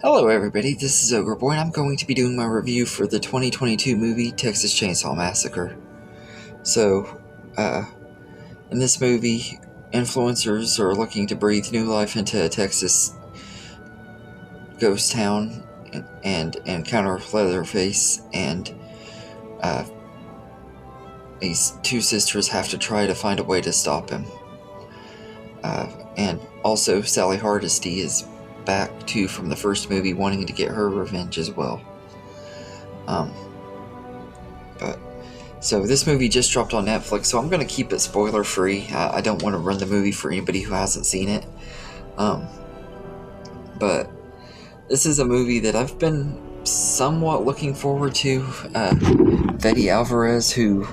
Hello everybody, this is Ogre Boy and I'm going to be doing my review for the 2022 movie Texas Chainsaw Massacre. So, in this movie, influencers are looking to breathe new life into a Texas ghost town and encounter Leatherface, and these two sisters have to try to find a way to stop him. And also, Sally Hardesty is back too from the first movie, wanting to get her revenge as well. So this movie just dropped on Netflix, so I'm going to keep it spoiler free. I don't want to run the movie for anybody who hasn't seen it. But this is a movie that I've been somewhat looking forward to. Fede Alvarez, who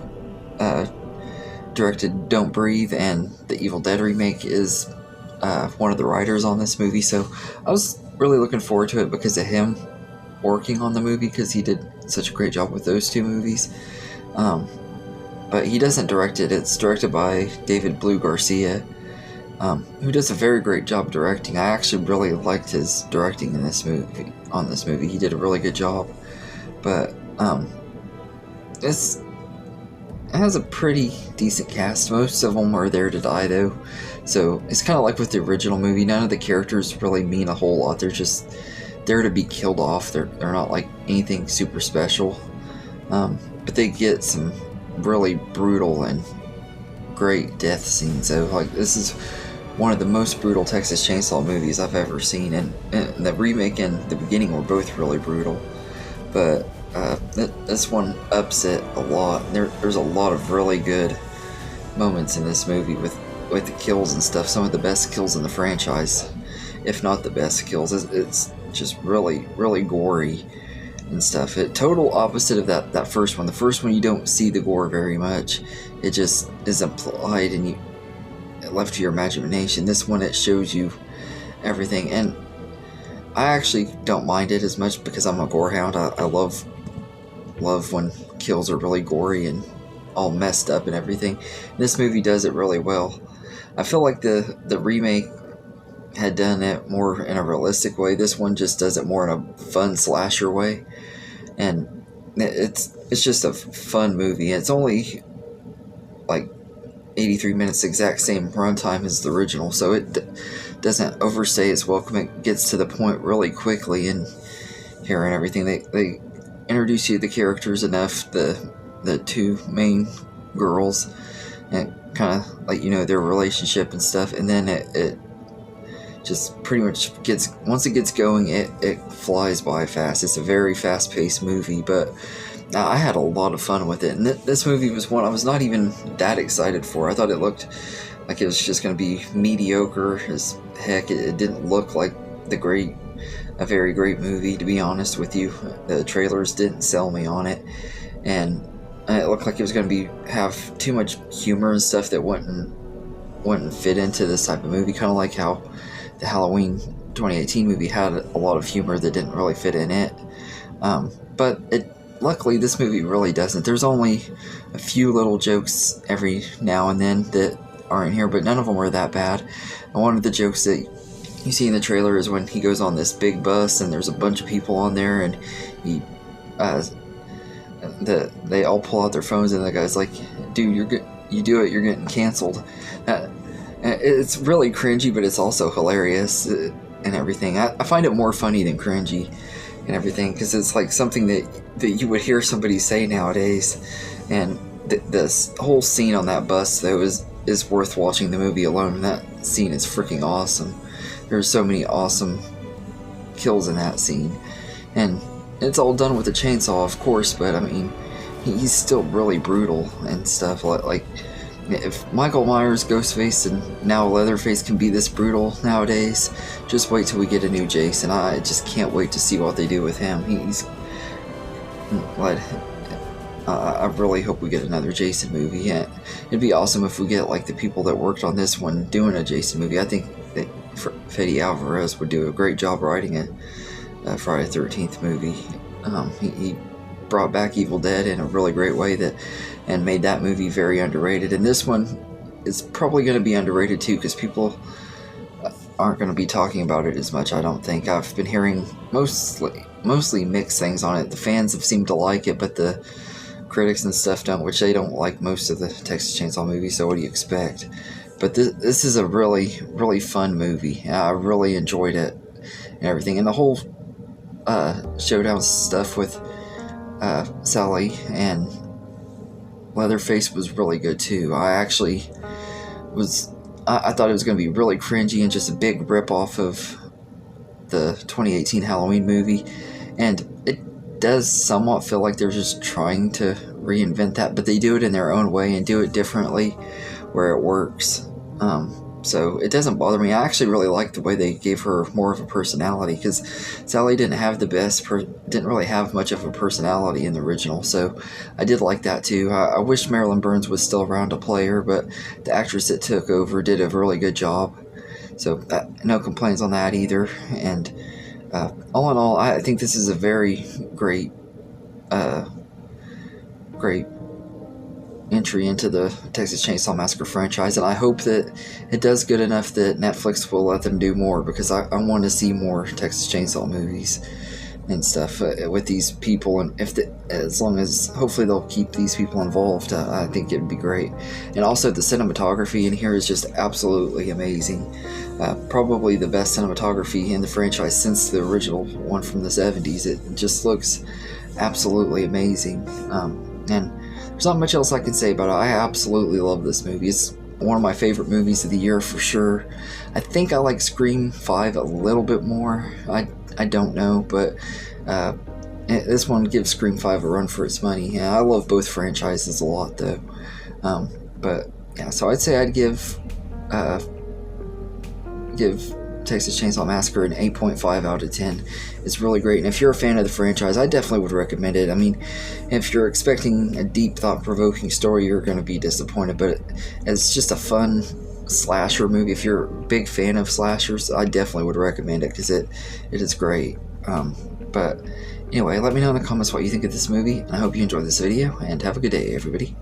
directed Don't Breathe and the Evil Dead remake, is one of the writers on this movie, so I was really looking forward to it because of him working on the movie, because he did such a great job with those two movies. But he doesn't direct it. It's directed by David Blue Garcia, who does a very great job directing. I actually really liked his directing in this movie. He did a really good job. But it has a pretty decent cast. Most of them are there to die, though. So it's kind of like with the original movie. None of the characters really mean a whole lot. They're just there to be killed off. They're not like anything super special. But they get some really brutal and great death scenes. So like, this is one of the most brutal Texas Chainsaw movies I've ever seen. And the remake and the beginning were both really brutal. But this one ups it a lot. There's a lot of really good moments in this movie with the kills and stuff. Some of the best kills in the franchise, if not the best kills. It's just really, really gory and stuff. Total opposite of that first one. The first one, you don't see the gore very much. It just is implied and left to your imagination. This one, it shows you everything, and I actually don't mind it as much because I'm a gorehound. I love when kills are really gory and all messed up and everything. This movie does it really well. I feel like the remake had done it more in a realistic way. This one just does it more in a fun slasher way, and it's just a fun movie. It's only like 83 minutes, exact same runtime as the original, so it doesn't overstay its welcome. It gets to the point really quickly in here and everything. They introduce you to the characters enough, the two main girls, and kind of like, their relationship and stuff, and then it just pretty much once it gets going, it flies by fast. It's a very fast-paced movie, but I had a lot of fun with it. And this movie was one I was not even that excited for. I thought it looked like it was just going to be mediocre as heck. It didn't look like a very great movie, to be honest with you. The trailers didn't sell me on it, and it looked like it was going to have too much humor and stuff that wouldn't fit into this type of movie, kind of like how the Halloween 2018 movie had a lot of humor that didn't really fit in it. But luckily, this movie really doesn't. There's only a few little jokes every now and then that are in here, but none of them are that bad. And one of the jokes that you see in the trailer is when he goes on this big bus and there's a bunch of people on there, and they all pull out their phones, and the guy's like, "Dude, you do it, you're getting canceled." It's really cringy, but it's also hilarious and everything. I find it more funny than cringy and everything, because it's like something that you would hear somebody say nowadays. And this whole scene on that bus, though, is worth watching the movie alone. That scene is freaking awesome. There's so many awesome kills in that scene, and it's all done with a chainsaw, of course, but I mean, he's still really brutal and stuff. Like, if Michael Myers, Ghostface, and now Leatherface can be this brutal nowadays, just wait till we get a new Jason. I just can't wait to see what they do with him. I really hope we get another Jason movie. Yeah, it'd be awesome if we get like the people that worked on this one doing a Jason movie. I think that Fede Alvarez would do a great job writing a Friday the 13th movie. He brought back Evil Dead in a really great way and made that movie very underrated. And this one is probably going to be underrated too, because people aren't going to be talking about it as much, I don't think. I've been hearing mostly mixed things on it. The fans have seemed to like it, but the critics and stuff don't, which they don't like most of the Texas Chainsaw movies, so what do you expect? But this is a really, really fun movie. I really enjoyed it and everything. And the whole showdown stuff with Sally and Leatherface was really good too. I thought it was going to be really cringy and just a big rip-off of the 2018 Halloween movie. And it does somewhat feel like they're just trying to reinvent that, but they do it in their own way and do it differently where it works. So it doesn't bother me. I actually really like the way they gave her more of a personality, because Sally didn't really have much of a personality in the original, so I did like that too. I wish Marilyn Burns was still around to play her, but the actress that took over did a really good job, so no complaints on that either. And all in all, I think this is a very great entry into the Texas Chainsaw Massacre franchise, and I hope that it does good enough that Netflix will let them do more, because I want to see more Texas Chainsaw movies and stuff with these people, and as long as hopefully they'll keep these people involved, I think it'd be great. And also the cinematography in here is just absolutely amazing. Probably the best cinematography in the franchise since the original one from the 70s. It just looks absolutely amazing. And there's not much else I can say about it. I absolutely love this movie. It's one of my favorite movies of the year for sure. I think I like Scream 5 a little bit more. I don't know, but this one gives Scream 5 a run for its money. Yeah, I love both franchises a lot though. But yeah, so I'd say I'd give Texas Chainsaw Massacre an 8.5 out of 10. It's really great, and if you're a fan of the franchise, I definitely would recommend it. I mean, if you're expecting a deep, thought-provoking story, you're going to be disappointed, but it's just a fun slasher movie. If you're a big fan of slashers, I definitely would recommend it, because it is great. But anyway, let me know in the comments what you think of this movie, and I hope you enjoyed this video, and have a good day, everybody.